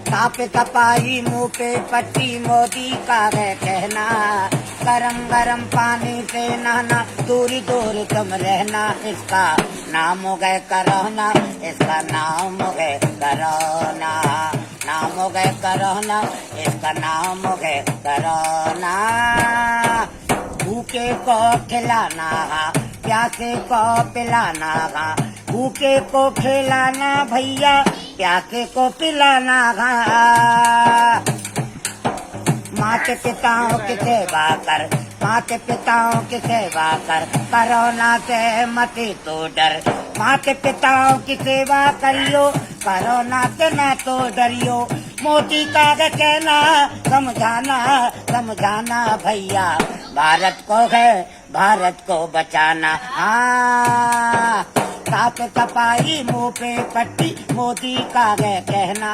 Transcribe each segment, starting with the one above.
ताप तपाई मुंह पे पट्टी मोदी का है कहना, गरम गरम पानी से नहाना, दूरी दूर तुम रहना, इसका नाम हो गए कोरोना, इसका नाम हो गए कोरोना, नाम हो गए कोरोना, इसका नाम हो गए कोरोना। भूखे को खिलाना, प्यासे को पिलाना, भूखे को खिलाना भैया, प्यासे को पिलाना। माता पिताओं की सेवा कर, माता पिताओं की सेवा कर, कोरोना से मत तो डर, माता पिताओं की सेवा करियो, कोरोना से ना तो डरियो। मोदी का कहना समझाना, समझाना भैया, भारत को है भारत को बचाना। हाँ, साफ सफाई मुंह पे पट्टी मोदी का है कहना,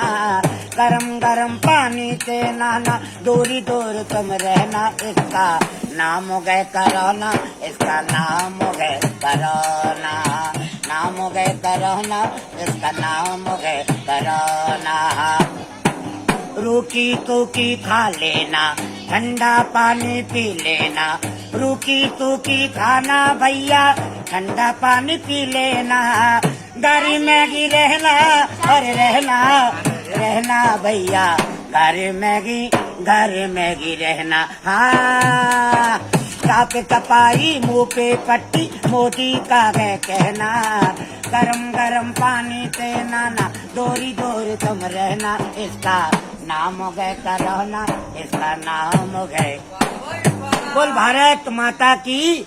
गरम गरम पानी से नहाना, दूरी दूर तुम रहना, इसका नाम हो गए कोरोना, इसका नाम हो गए कोरोना, नाम हो गए कोरोना, इसका नाम हो गए कोरोना। रूखी सूखी खा लेना, ठंडा पानी पी लेना, रूखी सूखी खाना भैया, ठंडा पानी पी लेना, घर में ही रहना और रहना, रहना भैया, घर में ही रहना। हाँ, साफ सफाई मुंह पे पट्टी मोदी का है कहना, गरम गरम पानी से नहाना, दूरी दूर तुम रहना, इसका नाम हो गए कोरोना, इसका नाम हो गए। बोल भारत माता की